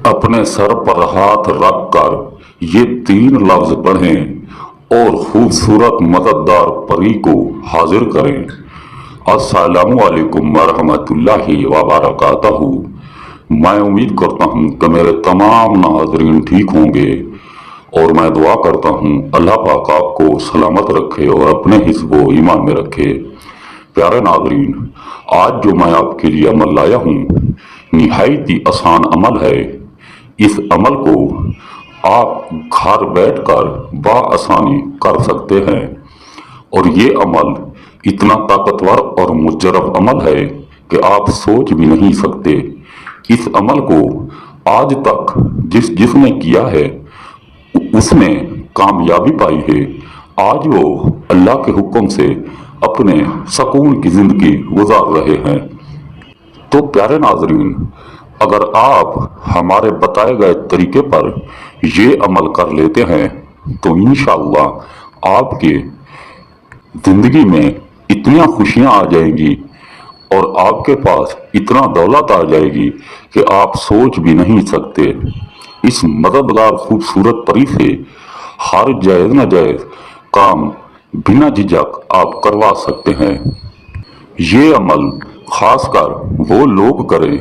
अपने सर पर हाथ रख कर ये तीन लफ्ज पढ़ें और खूबसूरत मददगार परी को हाजिर करें। अस्सलामु अलैकुम वरहमतुल्लाहि वबरकातहू। मैं उम्मीद करता हूँ कि मेरे तमाम नाज़रीन ठीक होंगे और मैं दुआ करता हूँ अल्लाह पाक आपको सलामत रखे और अपने हिस्ब व ईमान में रखे। प्यारे नाज़रीन, आज जो मैं आपके लिए अमल लाया हूँ निहायत ही आसान अमल है। इस अमल को आप घर बैठकर बआसानी कर सकते हैं और ये अमल इतना ताकतवर और मुजरब अमल है कि आप सोच भी नहीं सकते। इस अमल को आज तक जिसने किया है उसने कामयाबी पाई है। आज वो अल्लाह के हुक्म से अपने सुकून की जिंदगी गुजार रहे हैं। तो प्यारे नाजरीन, अगर आप हमारे बताए गए तरीके पर ये अमल कर लेते हैं तो इंशाअल्लाह आपके जिंदगी में इतनी खुशियां आ जाएंगी और आपके पास इतना दौलत आ जाएगी कि आप सोच भी नहीं सकते। इस मददगार खूबसूरत परी से हर जायज़ नाजायज़ काम बिना झिझक आप करवा सकते हैं। ये अमल खासकर वो लोग करें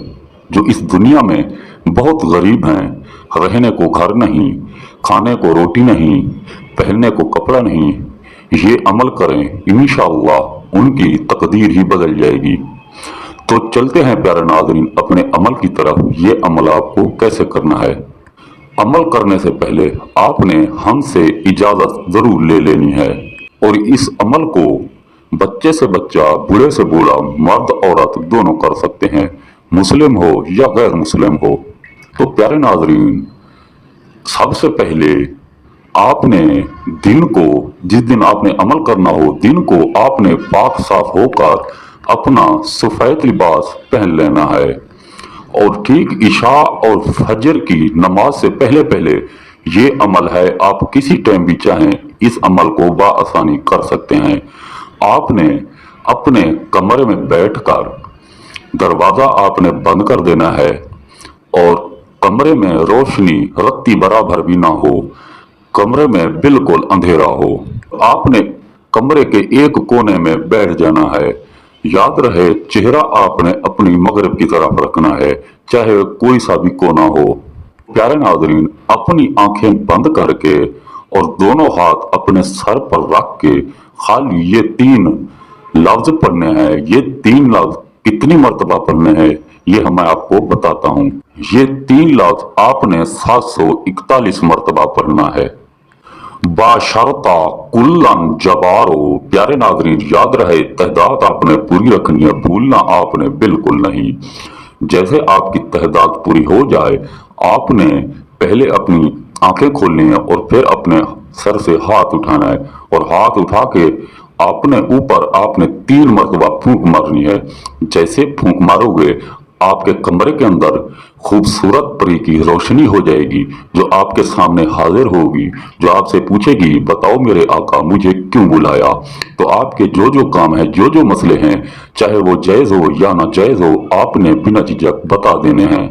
जो इस दुनिया में बहुत गरीब हैं, रहने को घर नहीं, खाने को रोटी नहीं, पहनने को कपड़ा नहीं। ये अमल करें, इंशाअल्लाह उनकी तकदीर ही बदल जाएगी। तो चलते हैं प्यारे नाज़रीन अपने अमल की तरफ। ये अमल आपको कैसे करना है। अमल करने से पहले आपने हमसे इजाज़त ज़रूर ले लेनी है और इस अमल को बच्चे से बच्चा, बूढ़े से बूढ़ा, मर्द औरत दोनों कर सकते हैं, मुस्लिम हो या गैर मुस्लिम हो। तो प्यारे नाजरीन, सबसे पहले आपने दिन को, जिस दिन आपने अमल करना हो, दिन को आपने पाक साफ होकर अपना सफेद लिबास पहन लेना है और ठीक इशा और फजर की नमाज से पहले पहले ये अमल है। आप किसी टाइम भी चाहें इस अमल को बआसानी कर सकते हैं। आपने अपने कमरे में बैठकर दरवाज़ा आपने बंद कर देना है और कमरे में रोशनी रत्ती बराबर भी ना हो, कमरे में बिल्कुल अंधेरा हो। आपने कमरे के एक कोने में बैठ जाना है। याद रहे, चेहरा आपने अपनी मगरिब की तरफ रखना है, चाहे कोई सा भी कोना हो। प्यारे नाज़रीन, अपनी आंखें बंद करके और दोनों हाथ अपने सर पर रख के खाली ये तीन लफ्ज पढ़ने हैं। ये तीन लफ्ज कितनी मर्तबा पढ़ने हैं ये मैं आपको बताता हूँ। ये तीन लफ्ज आपने 741 मर्तबा पढ़ना है। बाशरता कुल्लन जबारो। प्यारे नाज़रीन, याद रहे तहदाद आपने पूरी रखनी है, भूलना आपने बिल्कुल नहीं। जैसे आपकी तहदाद पूरी हो जाए आपने पहले अपनी आंखें खोलनी है और फिर अपने सर से हाथ उठाना है और हाथ उठा के आपने ऊपर आपने 3 मरतबा फूंक मारनी है। जैसे फूंक मारोगे आपके कमरे के अंदर खूबसूरत परी की रोशनी हो जाएगी जो आपके सामने हाजिर होगी, जो आपसे पूछेगी बताओ मेरे आका मुझे क्यों बुलाया। तो आपके जो जो काम है, जो जो मसले हैं, चाहे वो जायज़ हो या ना जायज़ हो, आपने बिना झिझक बता देने हैं।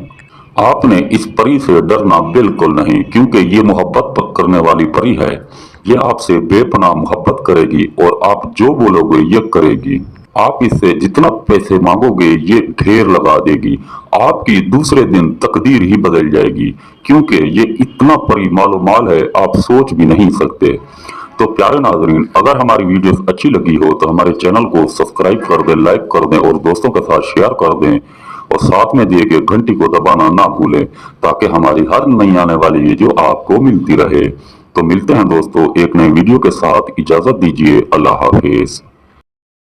आपने इस परी से डरना बिल्कुल नहीं, क्योंकि ये मोहब्बत करने वाली परी है। ये आपसे बेपनाह मोहब्बत करेगी और आप जो बोलोगे ये करेगी। आप इससे जितना पैसे मांगोगे ये ढेर लगा देगी। आपकी दूसरे दिन तकदीर ही बदल जाएगी, क्योंकि ये इतना परी मालो माल है आप सोच भी नहीं सकते। तो प्यारे नाजरीन, अगर हमारी वीडियोस अच्छी लगी हो तो हमारे चैनल को सब्सक्राइब कर दें, लाइक कर दें और दोस्तों के साथ शेयर कर दें और साथ में दिए गए घंटी को दबाना ना भूलें ताकि हमारी हर नई आने वाली वीडियो आपको मिलती रहे। तो मिलते हैं दोस्तों एक नई वीडियो के साथ। इजाजत दीजिए। अल्लाह हाफिज।